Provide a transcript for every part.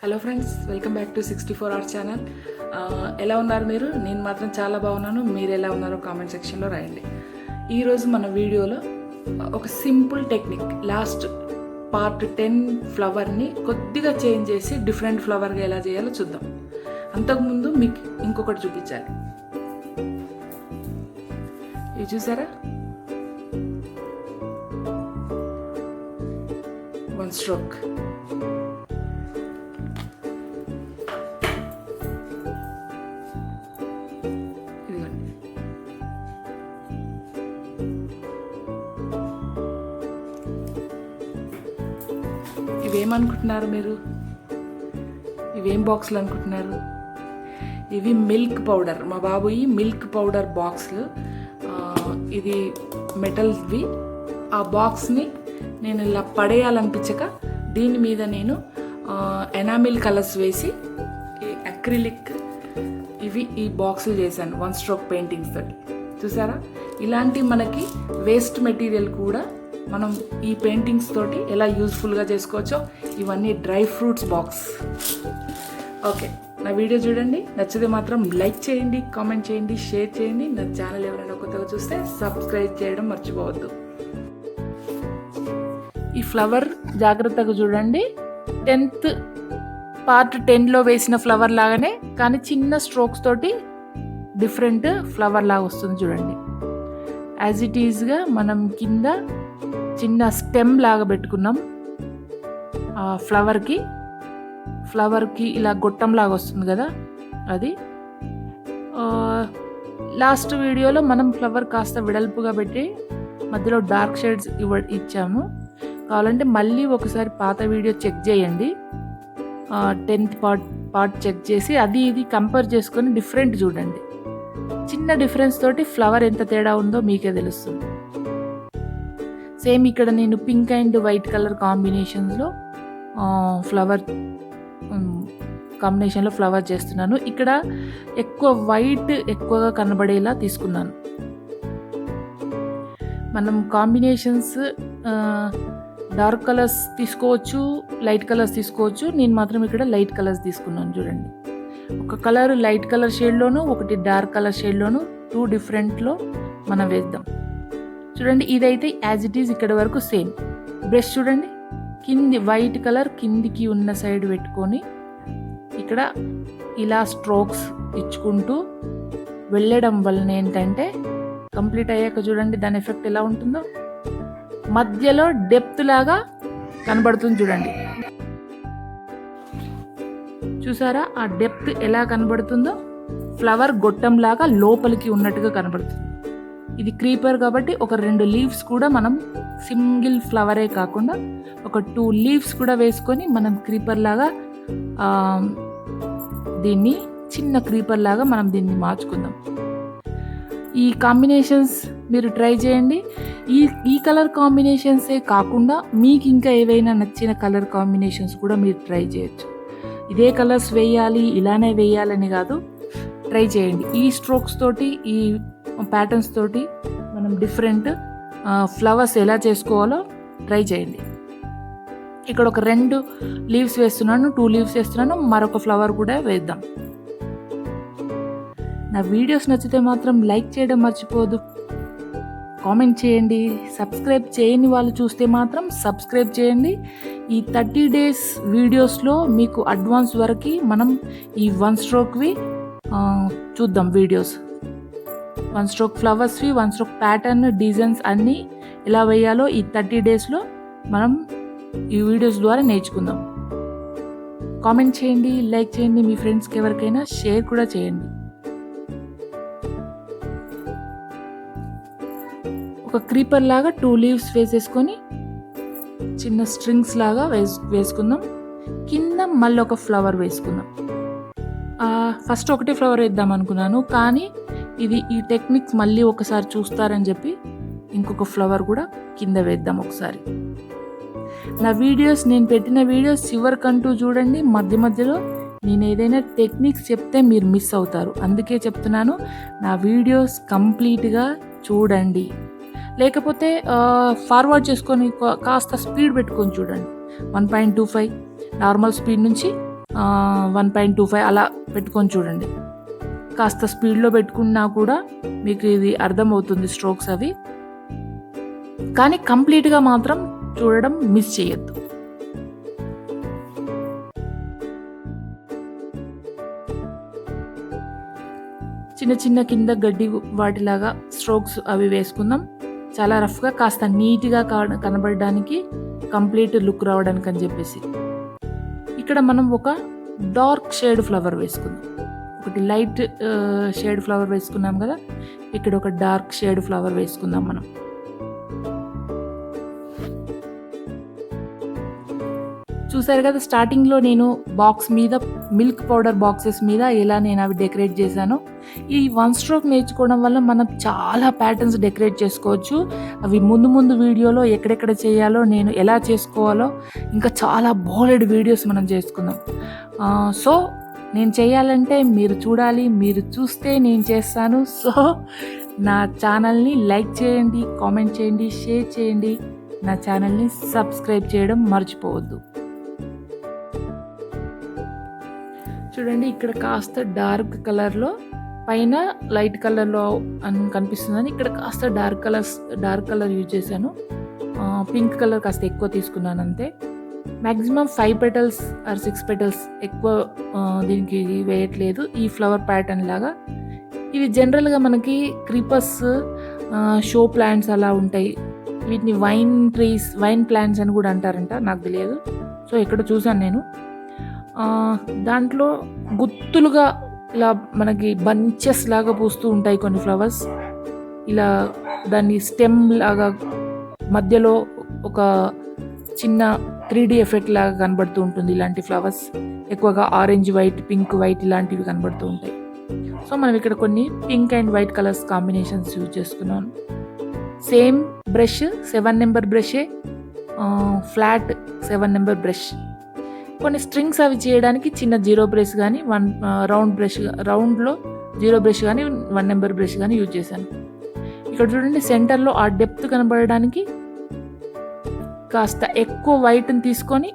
Hello friends, welcome back to 64 our channel. ఎలా ఉన్నారు మీరు? నేను మాత్రం చాలా బాగున్నాను. మీరు ఎలా ఉన్నారో కామెంట్ సెక్షన్లో రాయండి. ఈరోజు మన వీడియోలో ఒక సింపుల్ టెక్నిక్, లాస్ట్ పార్ట్ 10 ఫ్లవర్ని కొద్దిగా చేంజ్ చేసి డిఫరెంట్ ఫ్లవర్గా ఎలా చేయాలో చూద్దాం. అంతకుముందు మీకు ఇంకొకటి చూపించాలి. ఇది చూసారా? One stroke. ఇవేమనుకుంటున్నారు మీరు? ఇవేం బాక్సులు అనుకుంటున్నారు? ఇవి మిల్క్ పౌడర్. మా బాబు ఈ మిల్క్ పౌడర్ బాక్సులు. ఇది మెటల్వి. ఆ బాక్స్ని నేను ఇలా పడేయాలనిపించక దీని మీద నేను ఎనామిల్ కలర్స్ వేసి అక్రిలిక్ ఈ బాక్సులు చేశాను వన్ స్ట్రోక్ పెయింటింగ్స్ తోటి. చూసారా? ఇలాంటి మనకి వేస్ట్ మెటీరియల్ కూడా మనం ఈ పెయింటింగ్స్ తోటి ఎలా యూజ్ఫుల్గా చేసుకోవచ్చో. ఇవన్నీ డ్రై ఫ్రూట్స్ బాక్స్. ఓకే, నా వీడియో చూడండి. నచ్చితే మాత్రం లైక్ చేయండి, కామెంట్ చేయండి, షేర్ చేయండి. నా ఛానల్ ఎవరైనా కొత్తగా చూస్తే సబ్స్క్రైబ్ చేయడం మర్చిపోవద్దు. ఈ ఫ్లవర్ జాగ్రత్తగా చూడండి. 10th పార్ట్ 10లో వేసిన ఫ్లవర్ లాగానే, కానీ చిన్న స్ట్రోక్స్ తోటి డిఫరెంట్ ఫ్లవర్ లాగా వస్తుంది చూడండి. యాజ్ ఇట్ ఈజ్గా మనం కింద చిన్న స్టెమ్ లాగా పెట్టుకున్నాం. ఫ్లవర్కి ఇలా గొట్టం లాగా వస్తుంది కదా, అది. లాస్ట్ వీడియోలో మనం ఫ్లవర్ కాస్త వెడల్పుగా పెట్టి మధ్యలో డార్క్ షేడ్స్ ఇచ్చాము. కావాలంటే మళ్ళీ ఒకసారి పాత వీడియో చెక్ చేయండి. 10th పార్ట్ చెక్ చేసి అది ఇది కంపేర్ చేసుకొని డిఫరెంట్ చూడండి. చిన్న డిఫరెన్స్ తోటి ఫ్లవర్ ఎంత తేడా ఉందో మీకే తెలుస్తుంది. సేమ్ ఇక్కడ నేను పింక్ అండ్ వైట్ కలర్ కాంబినేషన్లో ఫ్లవర్ చేస్తున్నాను. ఇక్కడ ఎక్కువ వైట్ ఎక్కువగా కనబడేలా తీసుకున్నాను. మనం కాంబినేషన్స్ డార్క్ కలర్స్ తీసుకోవచ్చు, లైట్ కలర్స్ తీసుకోవచ్చు. నేను మాత్రం ఇక్కడ లైట్ కలర్స్ తీసుకున్నాను. చూడండి, ఒక కలర్ లైట్ కలర్ షేడ్లోను, ఒకటి డార్క్ కలర్ షేడ్లోను, 2 డిఫరెంట్లో మనం వేద్దాం. చూడండి, ఇదైతే యాజ్ ఇట్ ఈజ్ ఇక్కడ వరకు సేమ్. బ్రష్ చూడండి, కింది వైట్ కలర్ కిందికి ఉన్న సైడ్ పెట్టుకొని ఇక్కడ ఇలా స్ట్రోక్స్ ఇచ్చుకుంటూ వెళ్ళడం వలన ఏంటంటే కంప్లీట్ అయ్యాక చూడండి దాని ఎఫెక్ట్ ఎలా ఉంటుందో. మధ్యలో డెప్త్ లాగా కనబడుతుంది చూడండి. చూసారా ఆ డెప్త్ ఎలా కనబడుతుందో? ఫ్లవర్ గొట్టం లాగా లోపలికి ఉన్నట్టుగా కనబడుతుంది. ఇది క్రీపర్ కాబట్టి ఒక 2 లీవ్స్ కూడా మనం సింగిల్ ఫ్లవరే కాకుండా ఒక 2 లీవ్స్ కూడా వేసుకొని మనం క్రీపర్ లాగా దీన్ని చిన్న క్రీపర్ లాగా మనం దీన్ని మార్చుకుందాం. ఈ కాంబినేషన్స్ మీరు ట్రై చేయండి. ఈ కలర్ కాంబినేషన్సే కాకుండా మీకు ఇంకా ఏవైనా నచ్చిన కలర్ కాంబినేషన్స్ కూడా మీరు ట్రై చేయొచ్చు. ఇదే కలర్స్ వేయాలి, ఇలానే వేయాలని కాదు, ట్రై చేయండి. ఈ స్ట్రోక్స్ తోటి, ఈ ప్యాటర్న్స్ తోటి మనం డిఫరెంట్ ఫ్లవర్స్ ఎలా చేసుకోవాలో ట్రై చేయండి. ఇక్కడ ఒక 2 లీవ్స్ వేస్తున్నాను, 2 లీవ్స్ వేస్తున్నాను, మరొక ఫ్లవర్ కూడా వేద్దాం. నా వీడియోస్ నచ్చితే మాత్రం లైక్ చేయడం మర్చిపోదు, కామెంట్ చేయండి. సబ్స్క్రైబ్ చేయని వాళ్ళు చూస్తే మాత్రం సబ్స్క్రైబ్ చేయండి. ఈ 30 days వీడియోస్లో మీకు అడ్వాన్స్ వరకు మనం ఈ 1 స్ట్రోక్వి చూద్దాం. వీడియోస్ 1 స్ట్రోక్ ఫ్లవర్స్వి, 1 స్ట్రోక్ ప్యాటర్న్, డిజైన్స్ అన్నీ ఎలా వేయాలో ఈ 30 daysలో మనం ఈ వీడియోస్ ద్వారా నేర్చుకుందాం. కామెంట్ చేయండి, లైక్ చేయండి, మీ ఫ్రెండ్స్కి ఎవరికైనా షేర్ కూడా చేయండి. ఒక క్రీపర్ లాగా 2 లీవ్స్ వేసేసుకొని చిన్న స్ట్రింగ్స్ లాగా వేసుకుందాం. కింద మళ్ళీ ఒక ఫ్లవర్ వేసుకుందాం. ఫస్ట్ ఒకటే ఫ్లవర్ వేద్దాం అనుకున్నాను, కానీ ఈ టెక్నిక్స్ మళ్ళీ ఒకసారి చూస్తారని చెప్పి ఇంకొక ఫ్లవర్ కూడా కింద వేద్దాం ఒకసారి. నా వీడియోస్, నేను పెట్టిన వీడియోస్ చివరికంటూ చూడండి. మధ్యలో నేను ఏదైనా టెక్నిక్స్ చెప్తే మీరు మిస్ అవుతారు. అందుకే చెప్తున్నాను, నా వీడియోస్ కంప్లీట్గా చూడండి. లేకపోతే ఫార్వర్డ్ చేసుకొని కాస్త స్పీడ్ పెట్టుకొని చూడండి. 1.25 నార్మల్ స్పీడ్ నుంచి 1.25 అలా పెట్టుకొని చూడండి. కాస్త స్పీడ్లో పెట్టుకున్నా కూడా మీకు ఇది అర్థమవుతుంది స్ట్రోక్స్ అవి. కానీ కంప్లీట్గా మాత్రం చూడడం మిస్ చేయొద్దు. చిన్న చిన్న కింద గడ్డి వాటిలాగా స్ట్రోక్స్ అవి వేసుకుందాం. చాలా రఫ్గా కాస్త నీట్గా కనబడడానికి, కంప్లీట్ లుక్ రావడానికి అని చెప్పేసి. ఇక్కడ మనం ఒక డార్క్ షేడ్ ఫ్లవర్ వేసుకుందాం. ఒకటి లైట్ షేడ్ ఫ్లవర్ వేసుకున్నాం కదా, ఇక్కడ ఒక డార్క్ షేడ్ ఫ్లవర్ వేసుకుందాం మనం. చూసారు కదా, స్టార్టింగ్లో నేను బాక్స్ మీద మిల్క్ పౌడర్ బాక్సెస్ మీద ఎలా నేను అవి డెకరేట్ చేశాను. ఈ 1 స్ట్రోక్ నేర్చుకోవడం వల్ల మనం చాలా ప్యాటర్న్స్ డెకరేట్ చేసుకోవచ్చు. అవి ముందు వీడియోలో ఎక్కడెక్కడ చేయాలో, నేను ఎలా చేసుకోవాలో ఇంకా చాలా బోలెడ్ వీడియోస్ మనం చేసుకుందాం. సో నేను చేయాలంటే మీరు చూడాలి, మీరు చూస్తే నేను చేస్తాను. సో నా ఛానల్ని లైక్ చేయండి, కామెంట్ చేయండి, షేర్ చేయండి. నా ఛానల్ని సబ్స్క్రైబ్ చేయడం మర్చిపోవద్దు. చూడండి, ఇక్కడ కాస్త డార్క్ కలర్లో, పైన లైట్ కలర్లో కనిపిస్తుందని ఇక్కడ కాస్త డార్క్ కలర్ యూజ్ చేశాను. పింక్ కలర్ కాస్త ఎక్కువ తీసుకున్నాను అంతే. మ్యాక్సిమం 5 petals ఆర్ 6 petals ఎక్కువ దీనికి వేయట్లేదు. ఈ ఫ్లవర్ ప్యాటర్న్ లాగా ఇవి జనరల్గా మనకి క్రీపర్స్, షో ప్లాంట్స్ అలా ఉంటాయి. వీటిని వైన్ ప్లాంట్స్ అని కూడా అంటారంట, నాకు తెలియదు. సో ఇక్కడ చూసాను నేను. దాంట్లో గుత్తులుగా ఇలా మనకి బంచెస్ లాగా పూస్తూ ఉంటాయి కొన్ని ఫ్లవర్స్. ఇలా దాన్ని స్టెమ్ లాగా మధ్యలో ఒక చిన్న 3D ఎఫెక్ట్ లాగా కనబడుతూ ఉంటుంది. ఇలాంటి ఫ్లవర్స్ ఎక్కువగా ఆరెంజ్ వైట్, పింక్ వైట్ ఇలాంటివి కనబడుతూ ఉంటాయి. సో మనం ఇక్కడ కొన్ని pink and white colours combinations use చేసుకున్నాను. సేమ్ బ్రష్ 7 number బ్రషే, ఫ్లాట్ 7 number బ్రష్. కొన్ని స్ట్రింగ్స్ అవి చేయడానికి చిన్న 0 బ్రష్ కానీ, రౌండ్లో 0 బ్రష్ కానీ, 1 number బ్రష్ కానీ యూజ్ చేశాను. ఇక్కడ చూడండి, సెంటర్లో ఆ డెప్త్ కనబడడానికి కాస్త ఎక్కువ వైట్ని తీసుకొని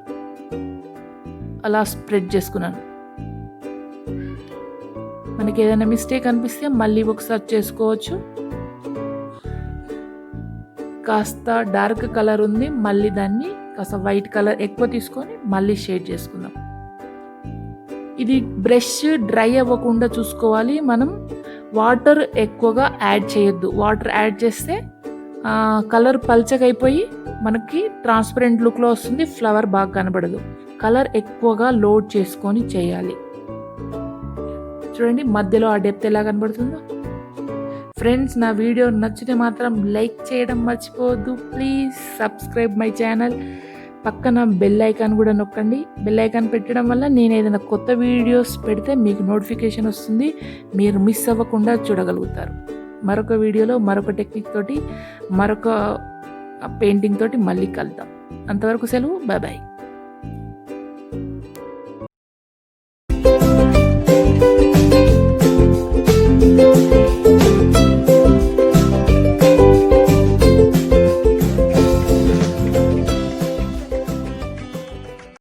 అలా స్ప్రెడ్ చేసుకున్నాను. మనకి ఏదైనా మిస్టేక్ అనిపిస్తే మళ్ళీ ఒకసారి చేసుకోవచ్చు. కాస్త డార్క్ కలర్ ఉంది, మళ్ళీ దాన్ని కాస్త వైట్ కలర్ ఎక్కువ తీసుకొని మళ్ళీ షేడ్ చేసుకుందాం. ఇది బ్రష్ డ్రై అవ్వకుండా చూసుకోవాలి. మనం వాటర్ ఎక్కువగా యాడ్ చేయొద్దు. వాటర్ యాడ్ చేస్తే కలర్ పల్చగైపోయి మనకి ట్రాన్స్పరెంట్ లుక్లో వస్తుంది, ఫ్లవర్ బాగా కనబడదు. కలర్ ఎక్కువగా లోడ్ చేసుకొని చేయాలి. చూడండి మధ్యలో ఆ డెప్త్ ఎలా కనబడుతుందో. ఫ్రెండ్స్, నా వీడియో నచ్చితే మాత్రం లైక్ చేయడం మర్చిపోవద్దు. Please subscribe my channel. పక్కన బెల్ ఐకాన్ కూడా నొక్కండి. బెల్ ఐకాన్ పెట్టడం వల్ల నేను ఏదైనా కొత్త వీడియోస్ పెడితే మీకు నోటిఫికేషన్ వస్తుంది. మీరు మిస్ అవ్వకుండా చూడగలుగుతారు. మరొక వీడియోలో మరొక టెక్నిక్ తోటి, మరొక పెయింటింగ్ తోటి మళ్ళీ కలుద్దాం. అంతవరకు సెలవు. Bye bye.